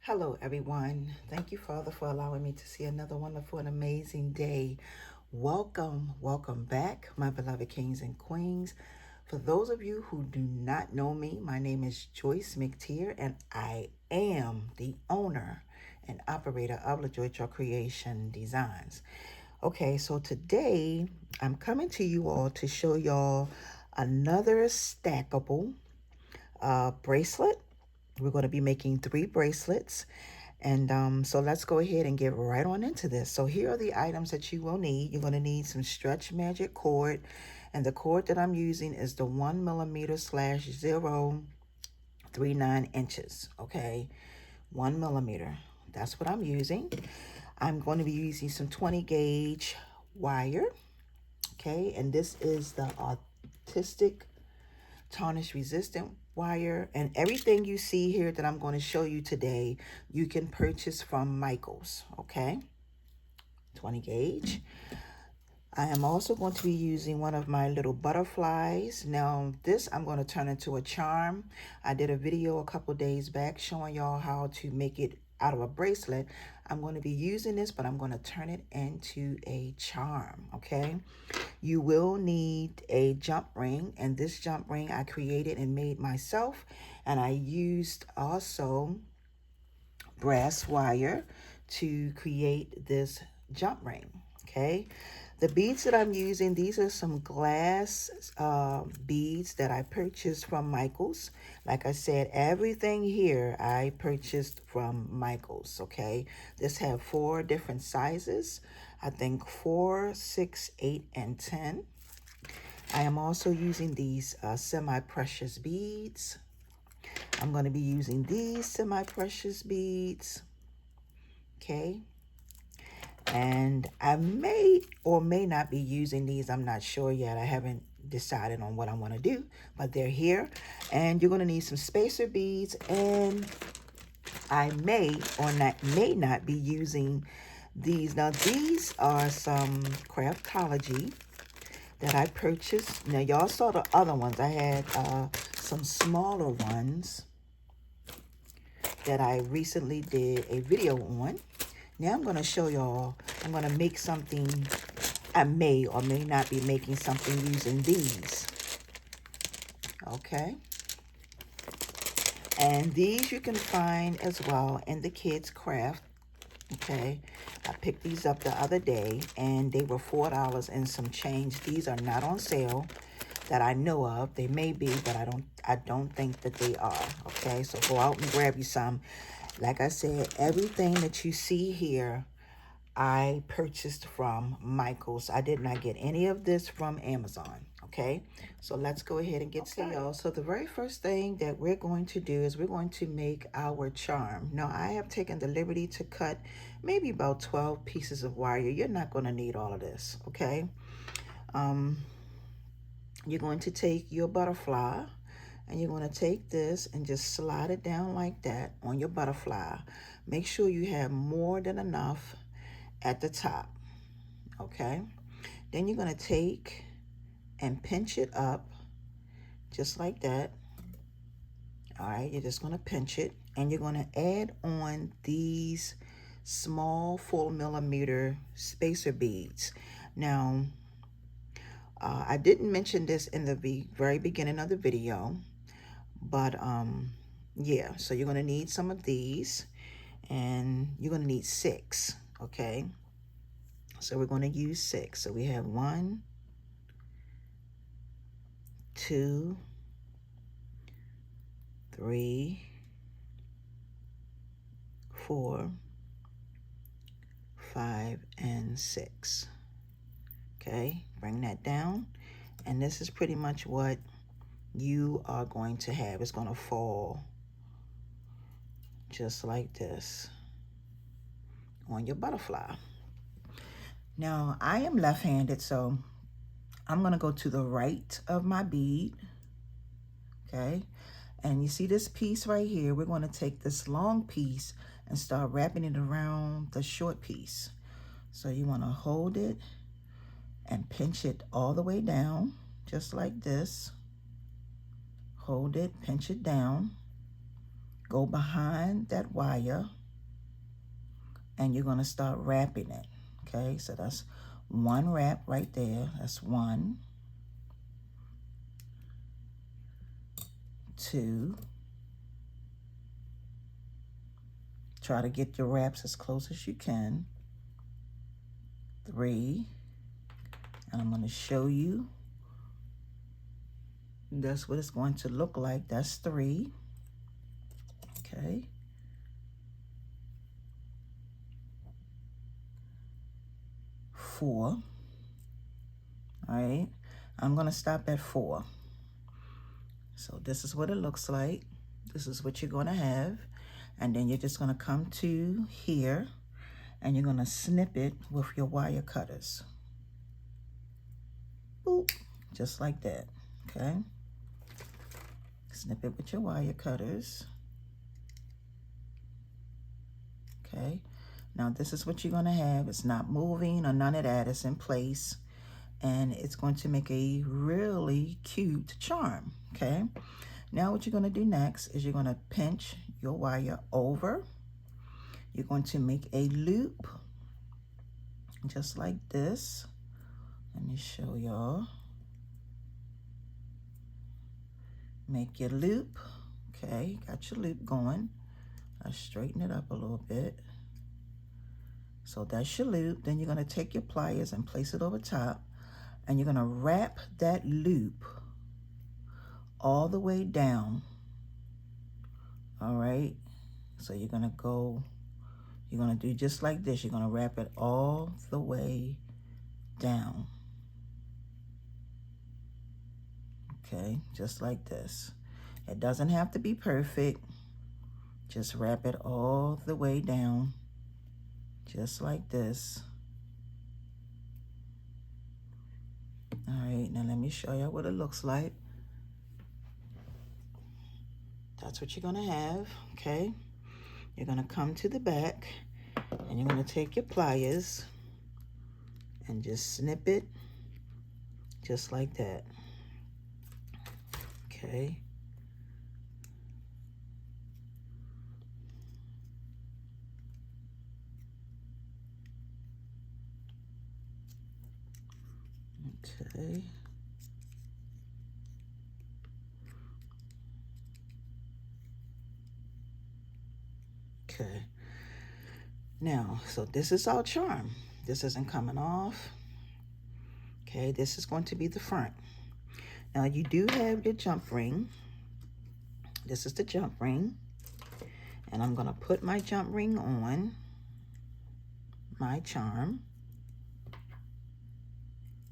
Hello, everyone. Thank you, Father, for allowing me to see another wonderful and amazing day. Welcome back, my beloved kings and queens. For those of you who do not know me, my name is Joyce McTeer, and I am the owner and operator of LaJoy Creation Designs. Okay, so today I'm coming to you all to show y'all another stackable bracelet. We're going to be making 3 bracelets. And so let's go ahead and get right on into this. So here are the items that you will need. You're going to need some stretch magic cord. And the cord that I'm using is the 1mm/039 inches. Okay, 1mm. That's what I'm using. I'm going to be using some 20 gauge wire. Okay, and this is the artistic tarnish resistant wire, and everything you see here that I'm going to show you today you can purchase from Michael's. Okay, 20 gauge. I am also going to be using one of my little butterflies. Now this I'm going to turn into a charm. I did a video a couple days back showing y'all how to make it out of a bracelet. I'm going to be using this, but I'm going to turn it into a charm. Okay, you will need a jump ring, and this jump ring I created and made myself, and I used also brass wire to create this jump ring. Okay, the beads that I'm using, these are some glass beads that I purchased from Michael's. Like I said, everything here I purchased from Michael's. Okay, this have 4 different sizes. I think 4, 6, 8, and 10. I am also using these semi-precious beads. I'm going to be using these semi-precious beads. Okay, and I may or may not be using these. I'm not sure yet. I haven't decided on what I want to do, but they're here. And you're going to need some spacer beads, and I may or may not be using these. Now these are some craftology that I purchased. Now y'all saw the other ones. I had some smaller ones that I recently did a video on. Now I'm going to show y'all, I'm going to make something. I may or may not be making something using these. Okay. And these you can find as well in the kids craft. Okay. I picked these up the other day and they were $4 and some change. These are not on sale that I know of. They may be, but I don't think that they are. Okay, so go out and grab you some. Like I said, everything that you see here I purchased from Michael's. I did not get any of this from Amazon. Okay, so let's go ahead and get started, y'all. So the very first thing that we're going to do is we're going to make our charm. Now I have taken the liberty to cut maybe about 12 pieces of wire. You're not going to need all of this. Okay, you're going to take your butterfly and you're going to take this and just slide it down like that on your butterfly. Make sure you have more than enough at the top. Okay, then you're going to take and pinch it up just like that. All right, you're just going to pinch it, and you're going to add on these small 4mm spacer beads. Now I didn't mention this in the very beginning of the video, but yeah, so you're going to need some of these, and you're going to need 6. Okay, so we're going to use 6. So we have 1, 2, 3, 4, 5, and 6. Okay, bring that down, and this is pretty much what you are going to have. It's going to fall just like this on your butterfly. Now I am left-handed, so I'm going to go to the right of my bead. Okay, and you see this piece right here, we're going to take this long piece and start wrapping it around the short piece. So you want to hold it and pinch it all the way down, just like this. Hold it, pinch it down. go behind that wire and you're going to start wrapping it. Okay, so that's one wrap right there. That's 1, 2. Try to get your wraps as close as you can. 3. And I'm going to show you. That's what it's going to look like. That's 3. Okay. 4. All right. I'm going to stop at 4. So this is what it looks like. This is what you're going to have. And then you're just going to come to here and you're going to snip it with your wire cutters. Boop. Just like that. Okay. Snip it with your wire cutters. Okay. Now this is what you're going to have. It's not moving or none of that. It's in place. And it's going to make a really cute charm. Okay. Now what you're going to do next is you're going to pinch your wire over. You're going to make a loop just like this. Let me show y'all. Make your loop. Okay, got your loop going. I straighten it up a little bit. So that's your loop. Then you're going to take your pliers and place it over top. And you're going to wrap that loop all the way down. All right. So you're going to do just like this. You're going to wrap it all the way down. Okay, just like this. It doesn't have to be perfect. Just wrap it all the way down, just like this. All right, now let me show you what it looks like. That's what you're gonna have, okay? You're gonna come to the back and you're gonna take your pliers and just snip it just like that, okay? Okay. Okay. Now, so this is our charm. This isn't coming off. Okay, this is going to be the front. Now you do have your jump ring. This is the jump ring. And I'm gonna put my jump ring on my charm.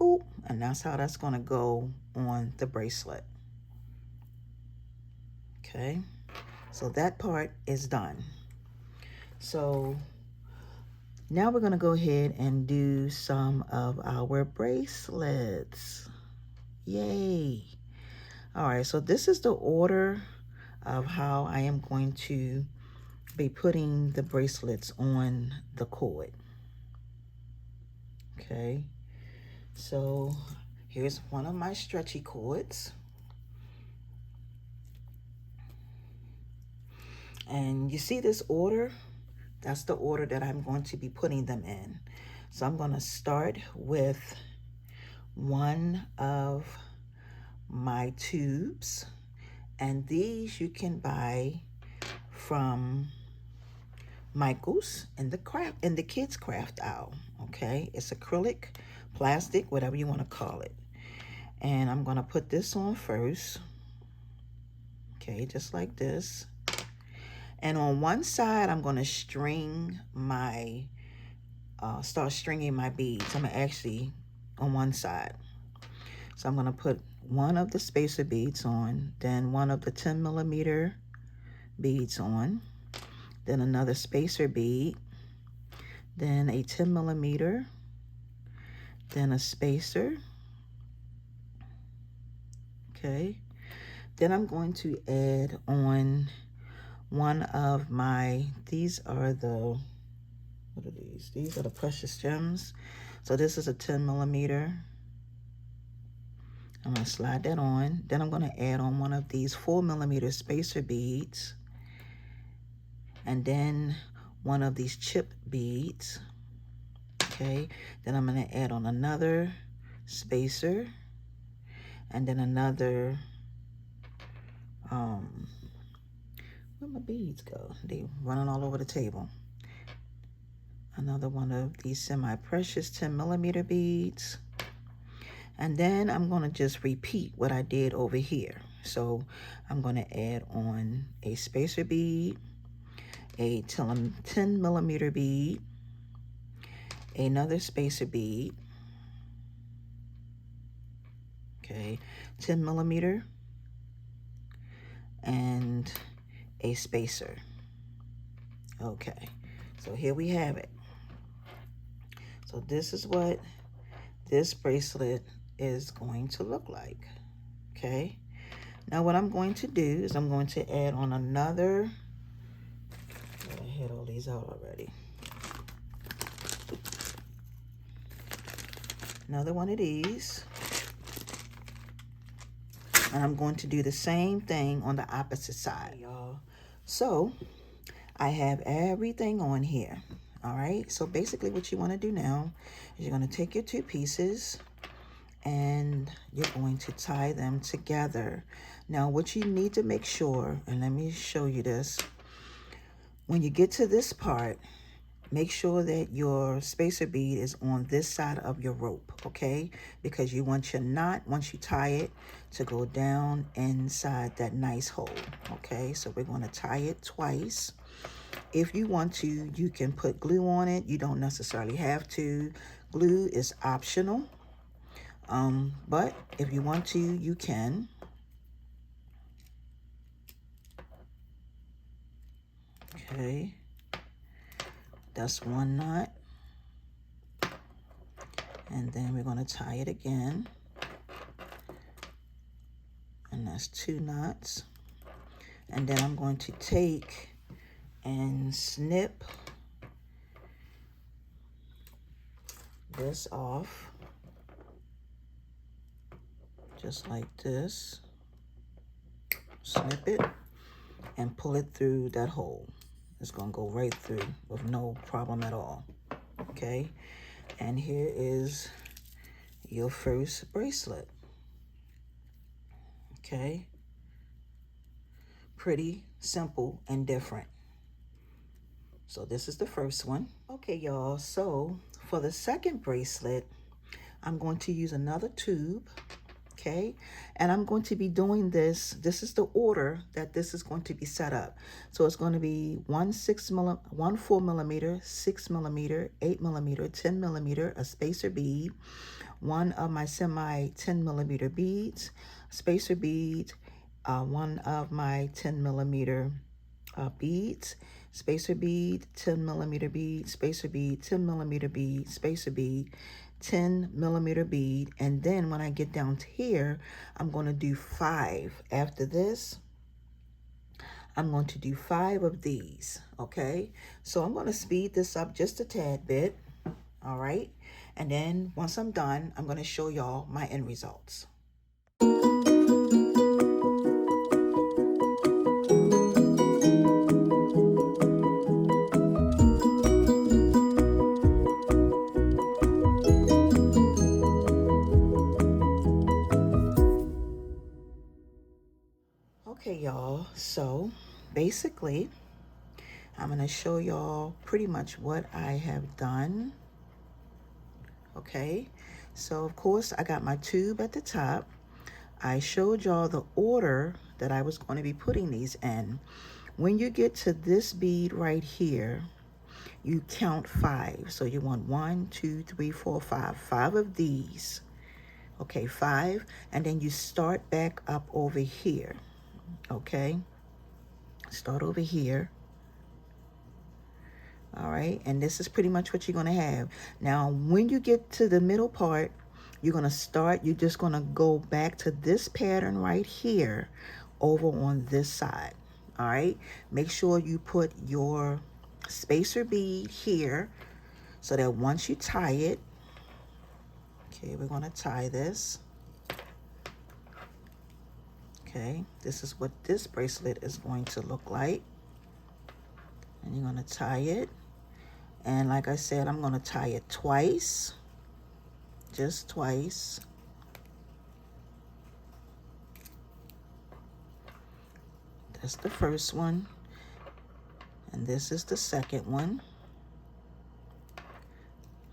Boop, and that's how that's gonna go on the bracelet. Okay, so that part is done. So now we're gonna go ahead and do some of our bracelets. Yay. All right, so this is the order of how I am going to be putting the bracelets on the cord. Okay, so here's one of my stretchy cords. And you see this order? That's the order that I'm going to be putting them in. So I'm going to start with one of my tubes. And these you can buy from Michael's in the kids craft aisle. Okay, it's acrylic, plastic, whatever you want to call it. And I'm going to put this on first. Okay, just like this. And on one side, I'm going to string my, start stringing my beads. I'm actually on one side. So I'm going to put one of the spacer beads on, then one of the 10mm beads on, then another spacer bead, then a 10mm, then a spacer. Okay. Then I'm going to add on one of my, these are the, what are these? These are the precious gems. So this is a 10mm. I'm going to slide that on. Then I'm going to add on one of these 4mm spacer beads. and then one of these chip beads. Okay, then I'm going to add on another spacer, and then another, where my beads go? They running all over the table. Another one of these semi-precious 10mm beads. And then I'm going to just repeat what I did over here. So I'm going to add on a spacer bead, a 10mm bead, another spacer bead, okay, 10mm, and a spacer. Okay, so here we have it. So this is what this bracelet is going to look like. Okay, now what I'm going to do is I'm going to add on another, I had all these out already, another one of these, and I'm going to do the same thing on the opposite side, y'all. So I have everything on here. All right, so basically what you want to do now is you're going to take your two pieces and you're going to tie them together. Now what you need to make sure, and let me show you this, when you get to this part, make sure that your spacer bead is on this side of your rope, okay? Because you want your knot, once you tie it, to go down inside that nice hole, okay? So we're going to tie it twice. If you want to, you can put glue on it. You don't necessarily have to. Glue is optional. But if you want to, you can. Okay. That's one knot. And then we're going to tie it again. And that's two knots. And then I'm going to take and snip this off. Just like this. Snip it and pull it through that hole. It's going to go right through with no problem at all. Okay, and here is your first bracelet. Okay, pretty simple and different. So this is the first one. Okay, y'all, so for the second bracelet, I'm going to use another tube. Okay, and I'm going to be doing this. This is the order that this is going to be set up. So it's going to be 1 4mm, 6mm, 8mm, 10mm, a spacer bead, one of my semi 10mm beads, spacer bead, one of my 10mm beads, spacer bead, 10mm bead, spacer bead, 10mm bead, spacer bead, 10mm bead, and then when I get down to here, I'm going to do 5. After this, I'm going to do 5 of these, okay? So I'm going to speed this up just a tad bit, all right? And then once I'm done, I'm going to show y'all my end results. Okay, y'all, so basically, I'm going to show y'all pretty much what I have done. Okay, so of course, I got my tube at the top. I showed y'all the order that I was going to be putting these in. When you get to this bead right here, you count 5. So you want 1, 2, 3, 4, 5. 5 of these. Okay, 5. And then you start back up over here. Okay, start over here. All right, and this is pretty much what you're going to have. Now, when you get to the middle part, you're going to start, you're just going to go back to this pattern right here over on this side. All right, make sure you put your spacer bead here so that once you tie it, okay, we're going to tie this. Okay, this is what this bracelet is going to look like. And you're going to tie it. And like I said, I'm going to tie it twice. Just twice. That's the first one. And this is the second one.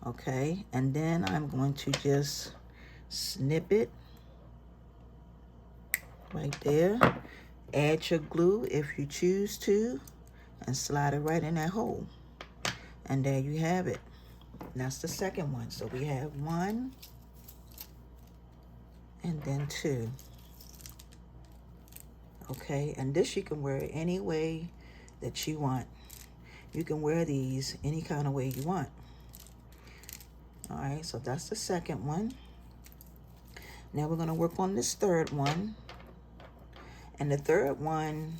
Okay, and then I'm going to just snip it right there. Add your glue if you choose to, and slide it right in that hole. And there you have it. And that's the second one. So we have one and then two. Okay, and this you can wear any way that you want. You can wear these any kind of way you want. All right, so that's the second one. Now we're going to work on this third one. And the third one,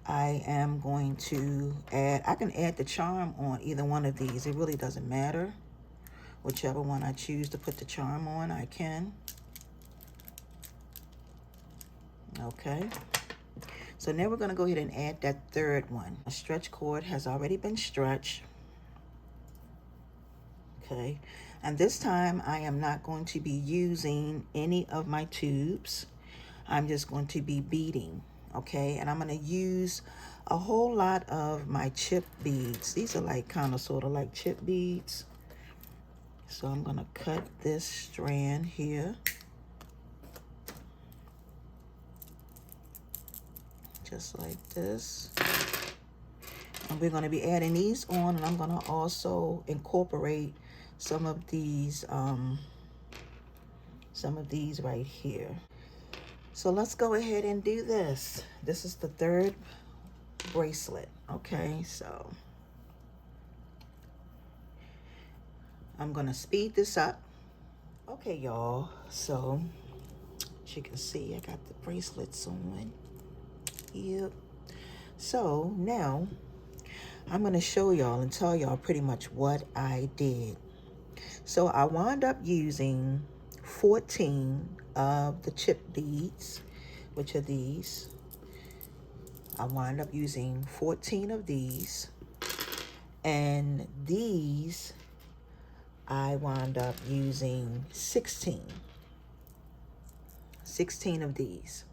I am going to add, I can add the charm on either one of these. It really doesn't matter. Whichever one I choose to put the charm on, I can. Okay. So now we're going to go ahead and add that third one. A stretch cord has already been stretched. Okay. And this time I am not going to be using any of my tubes. I'm just going to be beading. Okay. And I'm going to use a whole lot of my chip beads. These are like kind of sort of like chip beads. So I'm going to cut this strand here. Just like this. And we're going to be adding these on, and I'm going to also incorporate some of these right here. So let's go ahead and do this. This is the third bracelet. Okay, so I'm going to speed this up. Okay, y'all. So as you can see, I got the bracelets on. Yep. So now I'm going to show y'all and tell y'all pretty much what I did. So I wound up using 14 of the chip beads, which are these. I wound up using 14 of these. And these, I wound up using 16 of these.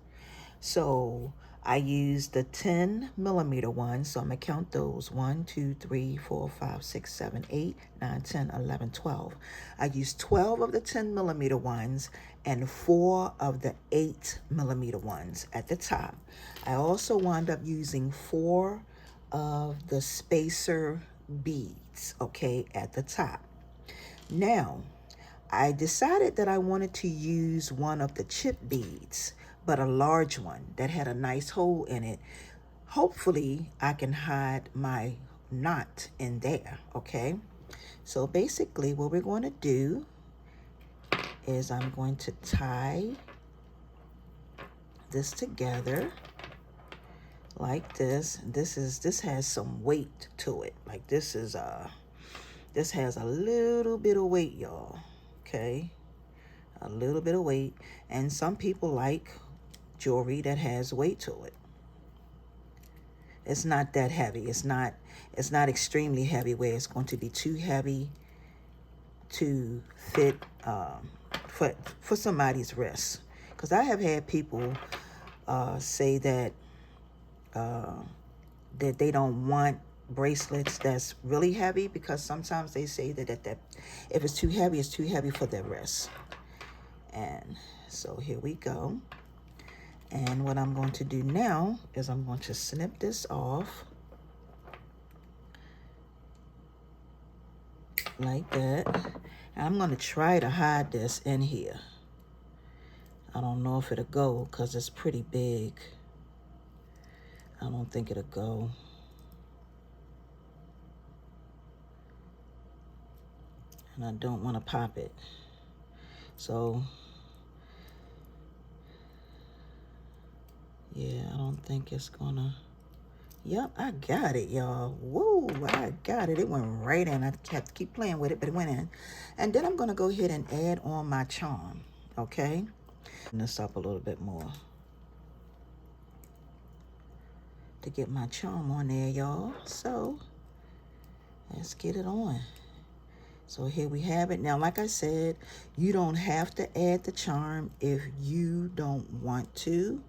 So I used the 10mm ones, so I'm going to count those. 1, 2, 3, 4, 5, 6, 7, 8, 9, 10, 11, 12. I used 12 of the 10mm ones and 4 of the 8mm ones at the top. I also wound up using 4 of the spacer beads, okay, at the top. Now, I decided that I wanted to use one of the chip beads, but a large one that had a nice hole in it. Hopefully, I can hide my knot in there, okay? So basically, what we're going to do is I'm going to tie this together like this. This has some weight to it. Like this has a little bit of weight, y'all. Okay, a little bit of weight, and some people like jewelry that has weight to it. It's not that heavy. It's not extremely heavy where it's going to be too heavy to fit for somebody's wrist. Because I have had people say that that they don't want bracelets that's really heavy, because sometimes they say that if it's too heavy for their wrist. And so here we go. And what I'm going to do now is I'm going to snip this off like that. And I'm going to try to hide this in here. I don't know if it'll go because it's pretty big. I don't think it'll go. And I don't want to pop it. So yeah, I don't think it's gonna. Yep, I got it, y'all. Whoa, I got it. It went right in. I had to keep playing with it, but it went in. And then I'm gonna go ahead and add on my charm, okay? This up a little bit more. to get my charm on there, y'all. So let's get it on. So here we have it. Now, like I said, you don't have to add the charm if you don't want to.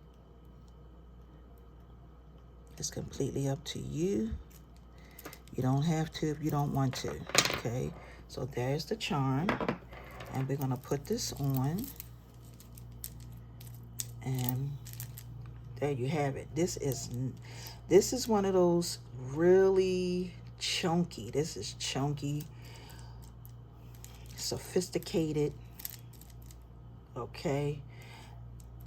It's completely up to you. You don't have to if you don't want to, okay? So there's the charm, and we're gonna put this on, and there you have it. This is one of those really chunky. This is chunky, sophisticated, okay?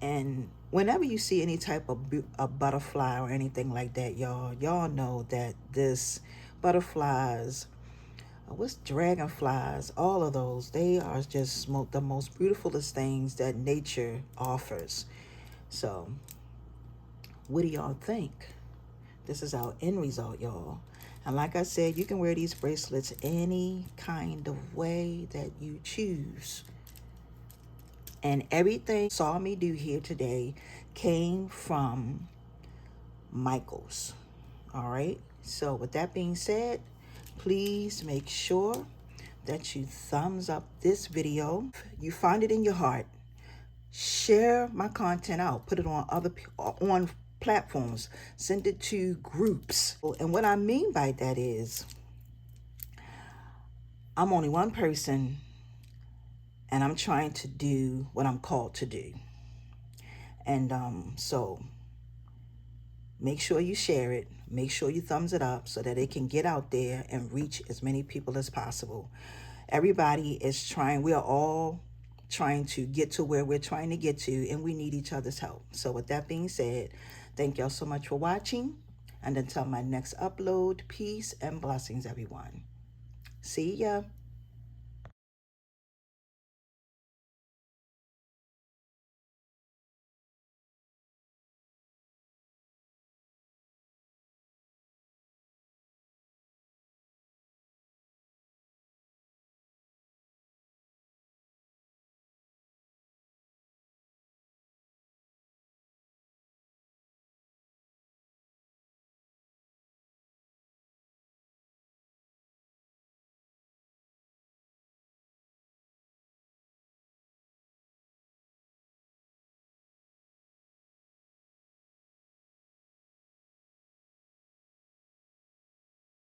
And whenever you see any type of a butterfly or anything like that, y'all know that this butterflies, what's dragonflies, all of those, they are just the most beautifulest things that nature offers. So what do y'all think? This is our end result, y'all. And like I said, you can wear these bracelets any kind of way that you choose. And everything you saw me do here today came from Michael's. All right. So with that being said, please make sure that you thumbs up this video. You find it in your heart. Share my content out. Put it on on platforms. Send it to groups. And what I mean by that is, I'm only one person, and I'm trying to do what I'm called to do. And so make sure you share it. Make sure you thumbs it up so that it can get out there and reach as many people as possible. Everybody is trying. We are all trying to get to where we're trying to get to, and we need each other's help. So with that being said, thank y'all so much for watching. And until my next upload, peace and blessings, everyone. See ya.